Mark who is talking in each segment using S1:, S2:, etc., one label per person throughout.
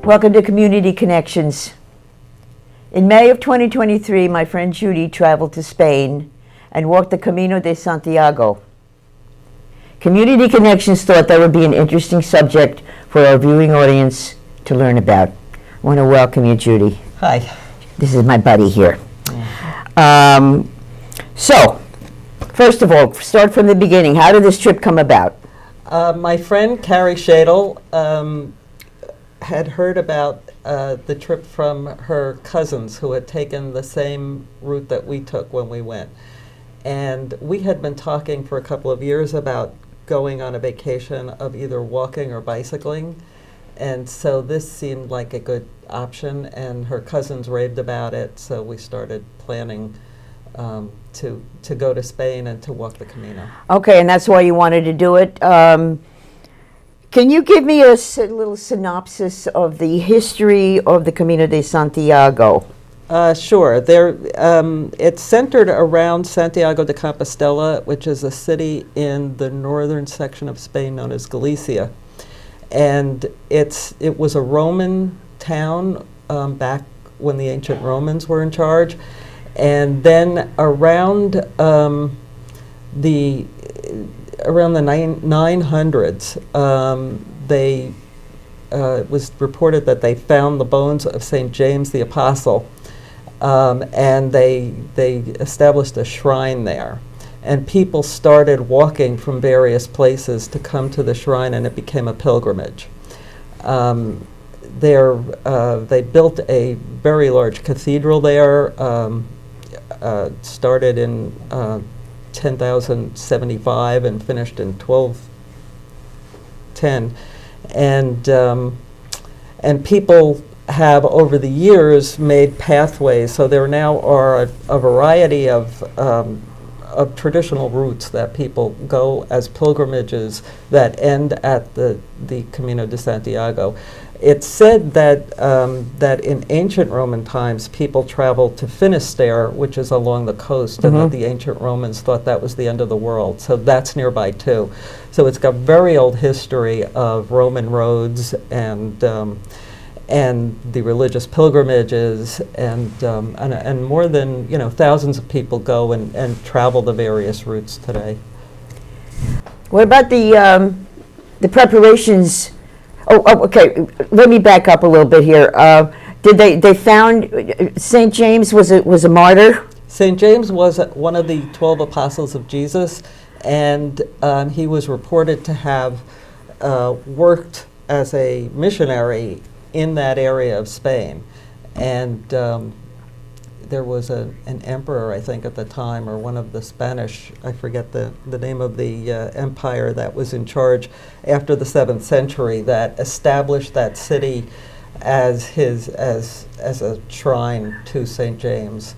S1: Welcome to Community Connections. In May of 2023, my friend Judy traveled to Spain and walked the Camino de Santiago. Community Connections thought that would be an interesting subject for our viewing audience to learn about. I want to welcome you, Judy.
S2: Hi.
S1: This is my buddy here. So, first of all, start from the beginning. How did this trip come about?
S2: My friend Carrie Shadle had heard about the trip from her cousins who had taken the same route that we took when we went. And we had been talking for a couple of years about going on a vacation of either walking or bicycling. And so this seemed like a good option, and her cousins raved about it, so we started planning to go to Spain and to walk the Camino.
S1: Okay, and that's why you wanted to do it. Can you give me a little synopsis of the history of the Camino de Santiago?
S2: Sure. It's centered around Santiago de Compostela, which is a city in the northern section of Spain known as Galicia. And it was a Roman town back when the ancient Romans were in charge. And then around the 900s, it was reported that they found the bones of St. James the Apostle, and they established a shrine there. And people started walking from various places to come to the shrine, and it became a pilgrimage. They built a very large cathedral there, started in 10,075 and finished in 1210. And people have over the years made pathways, so there now are a variety of traditional routes that people go as pilgrimages that end at the Camino de Santiago. It's said that in ancient Roman times, people traveled to Finisterre, which is along the coast, and that the ancient Romans thought that was the end of the world. So that's nearby too. So it's got very old history of Roman roads and the religious pilgrimages, and more than thousands of people go and travel the various routes today.
S1: What about the preparations? Okay. Let me back up a little bit here. Did they found St. James was a martyr?
S2: St. James was one of the 12 apostles of Jesus, and he was reported to have worked as a missionary in that area of Spain. And there was an emperor, I think, at the time, or one of the Spanish, I forget the name of the empire that was in charge after the 7th century, that established that city as a shrine to St. James,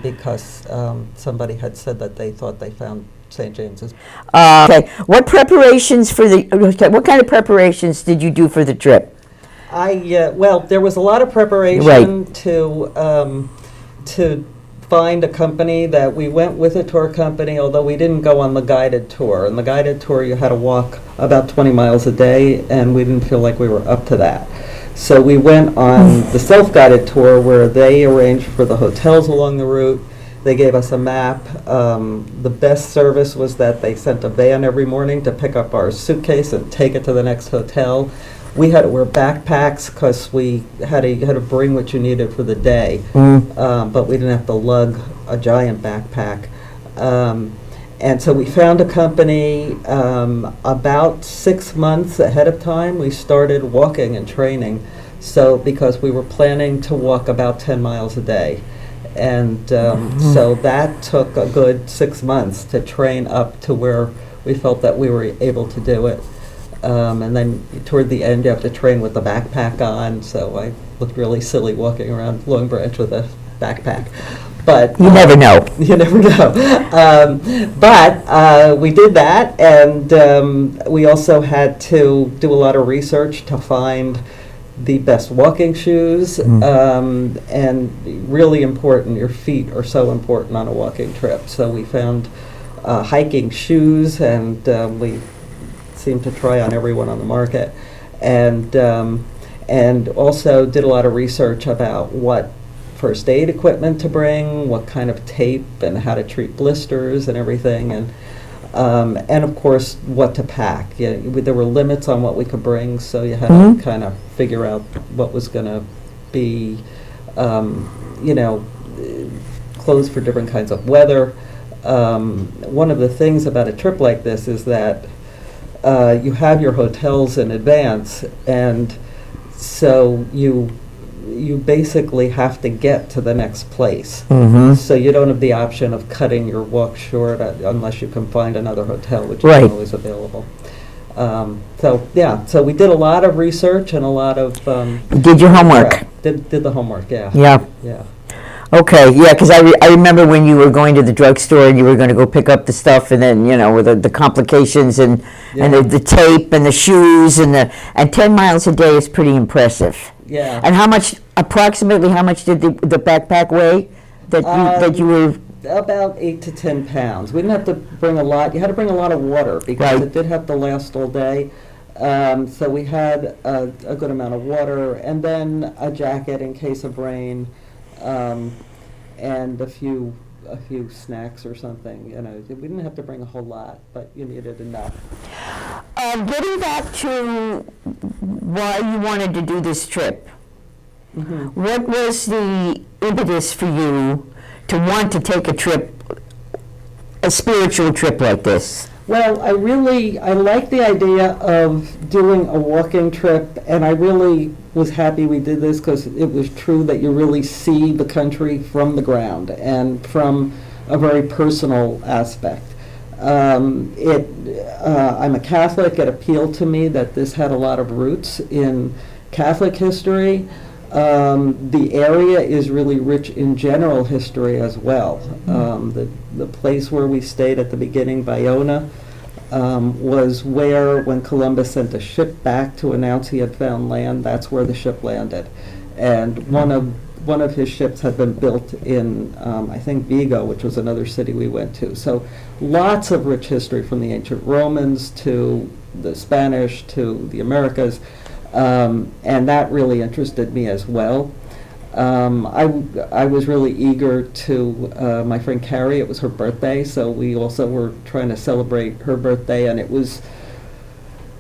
S2: because somebody had said that they thought they found St. James's.
S1: Okay. What preparations what kind of preparations did you do for the trip?
S2: Well, there was a lot of preparation to find a company that we went with, a tour company, although we didn't go on the guided tour. On the guided tour, you had to walk about 20 miles a day, and we didn't feel like we were up to that. So we went on the self-guided tour, where they arranged for the hotels along the route. They gave us a map. The best service was that they sent a van every morning to pick up our suitcase and take it to the next hotel. We had to wear backpacks because we had to bring what you needed for the day, but we didn't have to lug a giant backpack. And so we found a company about 6 months ahead of time. We started walking and training, because we were planning to walk about 10 miles a day. And so that took a good 6 months to train up to where we felt that we were able to do it. And then toward the end, you have to train with the backpack on, so I looked really silly walking around Long Branch with a backpack. But
S1: you never know.
S2: You never know. But we did that, and we also had to do a lot of research to find the best walking shoes, and really important, your feet are so important on a walking trip. So we found hiking shoes, and we seemed to try on everyone on the market. And and also did a lot of research about what first aid equipment to bring, what kind of tape, and how to treat blisters and everything, and of course what to pack. Yeah, there were limits on what we could bring, so you had to kind of figure out what was going to be, clothes for different kinds of weather. One of the things about a trip like this is that you have your hotels in advance, and so you basically have to get to the next place. So you don't have the option of cutting your walk short unless you can find another hotel, which isn't always available. So we did a lot of research and a lot of
S1: did your homework.
S2: Did the homework, yeah.
S1: Yeah. Okay, yeah, because I remember when you were going to the drugstore and you were going to go pick up the stuff, and then with the complications and the tape and the shoes and 10 miles a day is pretty impressive.
S2: Yeah.
S1: And approximately how much did the backpack weigh that you were?
S2: About 8 to 10 pounds. We didn't have to bring a lot. You had to bring a lot of water because it did have to last all day. So we had a good amount of water, and then a jacket in case of rain. And a few snacks or something. We didn't have to bring a whole lot, but you needed enough.
S1: Getting back to why you wanted to do this trip, what was the impetus for you to want to take a spiritual trip like this?
S2: Well, I like the idea of doing a walking trip, and I really was happy we did this because it was true that you really see the country from the ground and from a very personal aspect. I'm a Catholic. It appealed to me that this had a lot of roots in Catholic history. The area is really rich in general history as well. The place where we stayed at the beginning, Bayona, was where, when Columbus sent a ship back to announce he had found land, that's where the ship landed. And one of his ships had been built in, I think, Vigo, which was another city we went to. So lots of rich history, from the ancient Romans to the Spanish to the Americas. And that really interested me as well. I was really eager to, my friend Carrie, it was her birthday, so we also were trying to celebrate her birthday, and it was,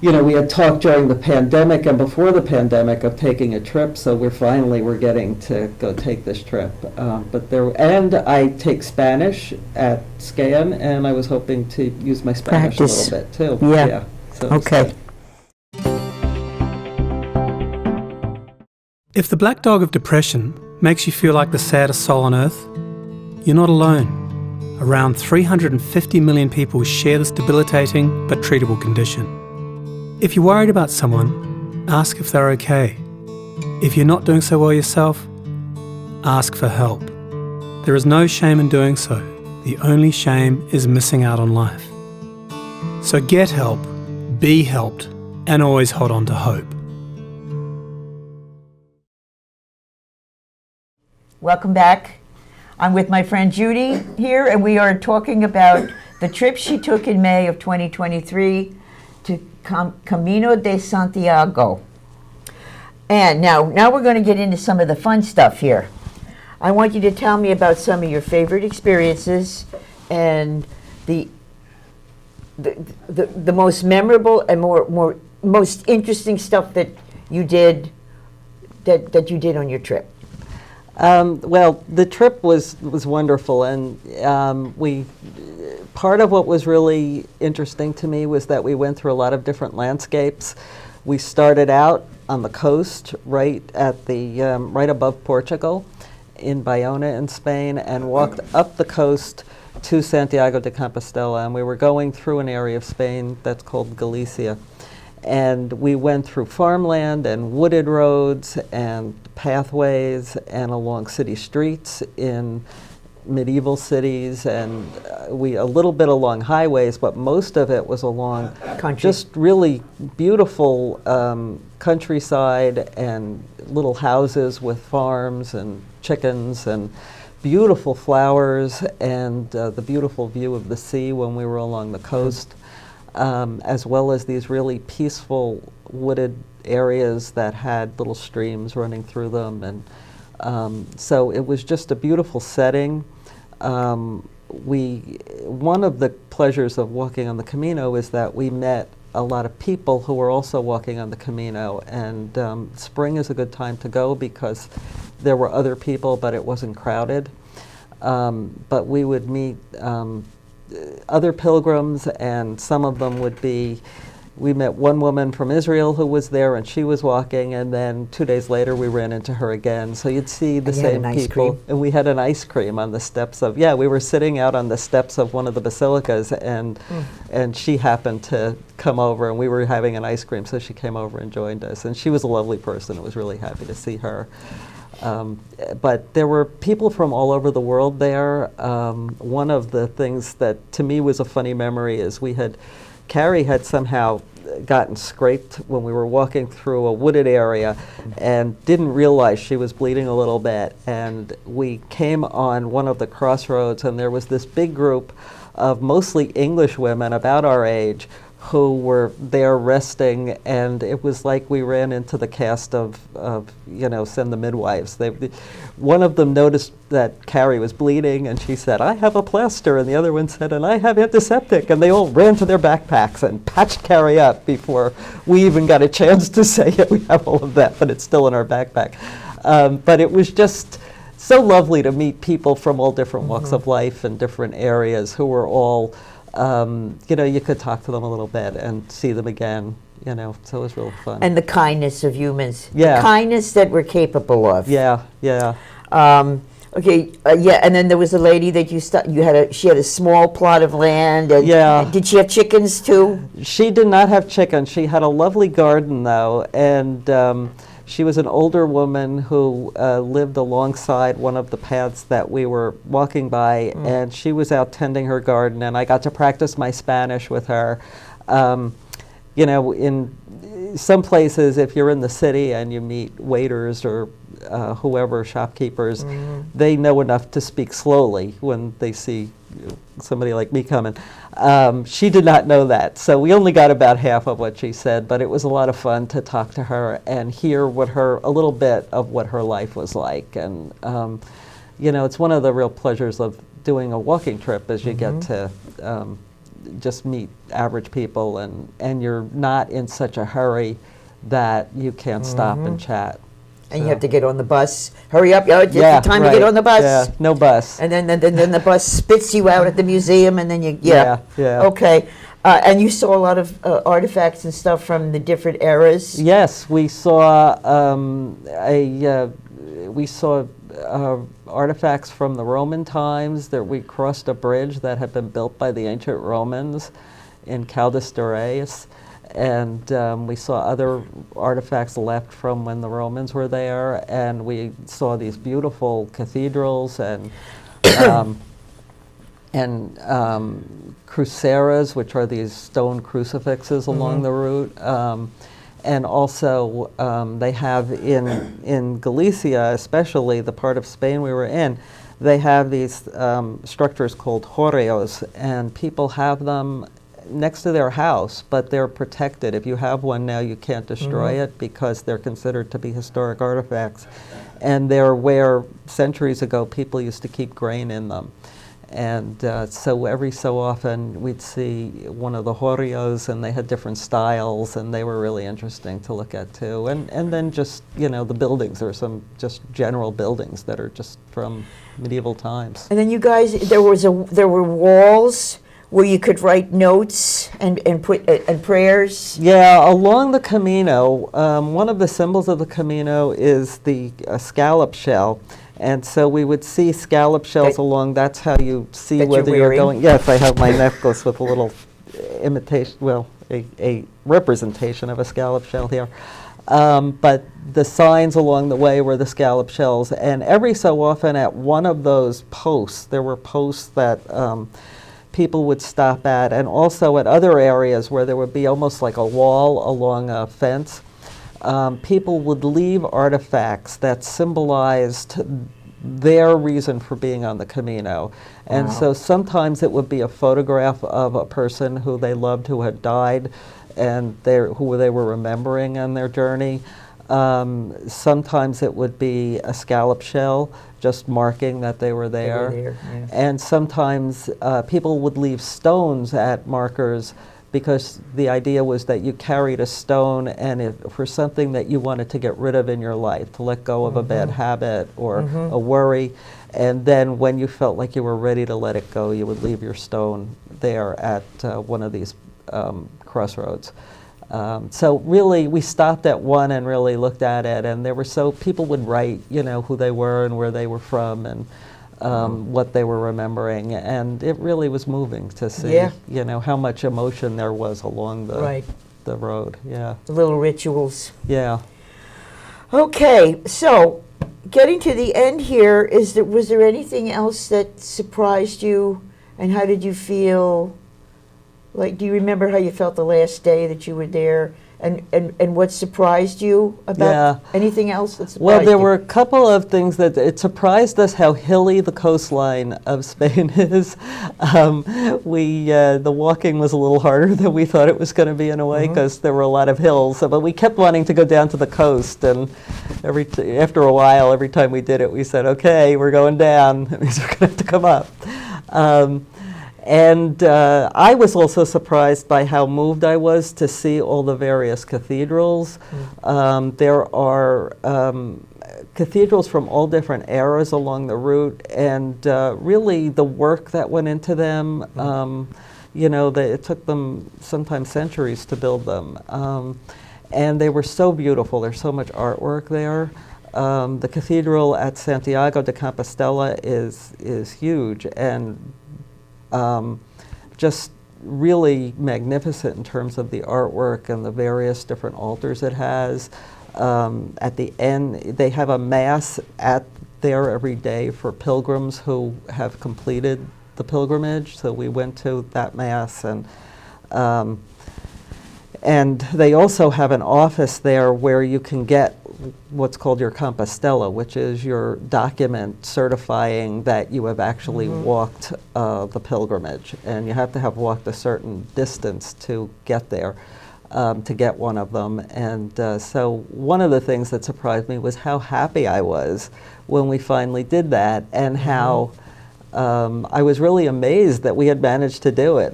S2: we had talked during the pandemic and before the pandemic of taking a trip, so we're getting to go take this trip. And I take Spanish at SCAN, and I was hoping to use my Spanish a little bit too.
S1: Yeah.
S2: So
S1: okay.
S3: If the black dog of depression makes you feel like the saddest soul on earth, you're not alone. Around 350 million people share this debilitating but treatable condition. If you're worried about someone, ask if they're okay. If you're not doing so well yourself, ask for help. There is no shame in doing so. The only shame is missing out on life. So get help, be helped, and always hold on to hope.
S1: Welcome back. I'm with my friend Judy here, and we are talking about the trip she took in May of 2023 to Camino de Santiago. And now we're going to get into some of the fun stuff here. I want you to tell me about some of your favorite experiences and the most memorable and most interesting stuff that you did on your trip.
S2: Well, the trip was wonderful, and part of what was really interesting to me was that we went through a lot of different landscapes. We started out on the coast, right above Portugal, in Bayona in Spain, and walked up the coast to Santiago de Compostela, and we were going through an area of Spain that's called Galicia. And we went through farmland and wooded roads and pathways and along city streets in medieval cities, and a little bit along highways, but most of it was along just really beautiful countryside and little houses with farms and chickens and beautiful flowers and the beautiful view of the sea when we were along the coast. As well as these really peaceful wooded areas that had little streams running through them, and so it was just a beautiful setting. One of the pleasures of walking on the Camino is that we met a lot of people who were also walking on the Camino, and spring is a good time to go because there were other people, but it wasn't crowded. But we would meet other pilgrims, and some of them would be, we met one woman from Israel who was there, and she was walking, and then 2 days later we ran into her again. So you'd see the same people. And we had an ice cream on the steps of, we were sitting out on the steps of one of the basilicas, and she happened to come over, and we were having an ice cream, so she came over and joined us. And she was a lovely person. I was really happy to see her. But there were people from all over the world there. One of the things that to me was a funny memory is Carrie had somehow gotten scraped when we were walking through a wooded area and didn't realize she was bleeding a little bit. And we came on one of the crossroads, and there was this big group of mostly English women about our age who were there resting, and it was like we ran into the cast of Send the Midwives. One of them noticed that Carrie was bleeding, and she said, "I have a plaster," and the other one said, "And I have antiseptic," and they all ran to their backpacks and patched Carrie up before we even got a chance to say, "Yeah, we have all of that, but it's still in our backpack." But it was just so lovely to meet people from all different walks of life and different areas who were all you could talk to them a little bit and see them again, so it was real fun.
S1: And the kindness of humans.
S2: Yeah.
S1: The kindness that we're capable of.
S2: Yeah.
S1: Okay, and then there was a lady that she had a small plot of land. And did she have chickens too?
S2: She did not have chickens. She had a lovely garden though, and she was an older woman who lived alongside one of the paths that we were walking by, and she was out tending her garden, and I got to practice my Spanish with her. In some places, if you're in the city and you meet waiters or whoever, shopkeepers, they know enough to speak slowly when they see somebody like me coming. She did not know that, so we only got about half of what she said, but it was a lot of fun to talk to her and hear a little bit of what her life was like. And it's one of the real pleasures of doing a walking trip is you get to just meet average people, and you're not in such a hurry that you can't stop and chat.
S1: And you have to get on the bus. Hurry up, it's time to get on the bus.
S2: Yeah, no bus.
S1: And then the bus spits you out at the museum, and then you, Okay. And you saw a lot of artifacts and stuff from the different eras?
S2: Yes, we saw artifacts from the Roman times. We crossed a bridge that had been built by the ancient Romans in Caldas de Reis. And we saw other artifacts left from when the Romans were there, and we saw these beautiful cathedrals and cruceras, which are these stone crucifixes along the route. And also they have in Galicia, especially the part of Spain we were in, they have these structures called horreos, and people have them next to their house, but they're protected. If you have one now, you can't destroy it because they're considered to be historic artifacts. And they're where centuries ago people used to keep grain in them. And so every so often we'd see one of the horreos, and they had different styles, and they were really interesting to look at too. And then just, the buildings, there are some just general buildings that are just from medieval times.
S1: And then you guys, there were walls where you could write notes and prayers?
S2: Yeah, along the Camino, one of the symbols of the Camino is the scallop shell. And so we would see scallop shells along, that's how you see whether you're going. Yes, I have my necklace with a little imitation, a representation of a scallop shell here. But the signs along the way were the scallop shells. And every so often at one of those posts, there were posts that people would stop at, and also at other areas where there would be almost like a wall along a fence. People would leave artifacts that symbolized their reason for being on the Camino. And so sometimes it would be a photograph of a person who they loved who had died, and who they were remembering on their journey. Sometimes it would be a scallop shell, just marking that they were there.
S1: Yeah.
S2: And sometimes people would leave stones at markers, because the idea was that you carried a stone, and if for something that you wanted to get rid of in your life, to let go of a bad habit or a worry, and then when you felt like you were ready to let it go, you would leave your stone there at one of these crossroads. So really, we stopped at one and really looked at it, and people would write, who they were and where they were from, and what they were remembering, and it really was moving to see, how much emotion there was along the road. Yeah.
S1: The little rituals.
S2: Yeah.
S1: Okay, so getting to the end here, was there anything else that surprised you, and how did you feel? Like, do you remember how you felt the last day that you were there, and what surprised you about anything else that surprised you?
S2: Well, there were a couple of things that it surprised us how hilly the coastline of Spain is. The walking was a little harder than we thought it was going to be in a way, because there were a lot of hills. But we kept wanting to go down to the coast, and after a while, every time we did it, we said, "Okay, we're going down. That means we're going to have to come up." And I was also surprised by how moved I was to see all the various cathedrals. There are cathedrals from all different eras along the route, and really the work that went into them, it took them sometimes centuries to build them. And they were so beautiful. There's so much artwork there. The cathedral at Santiago de Compostela is huge, and just really magnificent in terms of the artwork and the various different altars it has. At the end, they have a mass there every day for pilgrims who have completed the pilgrimage. So we went to that mass, and they also have an office there where you can get what's called your Compostela, which is your document certifying that you have actually walked the pilgrimage. And you have to have walked a certain distance to get there, to get one of them. And so one of the things that surprised me was how happy I was when we finally did that, and how I was really amazed that we had managed to do it.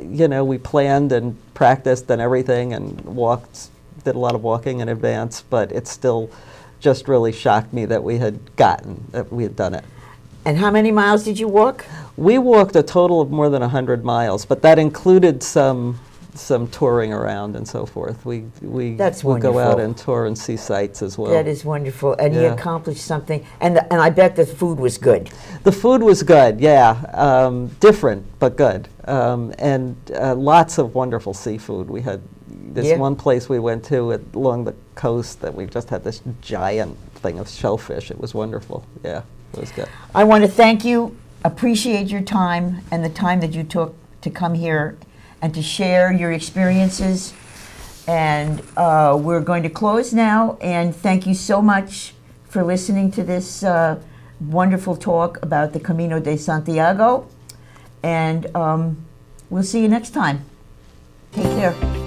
S2: We planned and practiced and everything, and did a lot of walking in advance, but it still just really shocked me that we had done it.
S1: And how many miles did you walk?
S2: We walked a total of more than 100 miles, but that included some touring around and so forth. We would go out and tour and see sights as well.
S1: That is wonderful, and you accomplished something. And I bet the food was good.
S2: The food was good, yeah. Different, but good. And lots of wonderful seafood. We had this one place we went to along the coast that we just had this giant thing of shellfish. It was wonderful. Yeah, it was good.
S1: I want to thank you, appreciate your time and the time that you took to come here and to share your experiences. And we're going to close now, and thank you so much for listening to this wonderful talk about the Camino de Santiago. And we'll see you next time. Take care.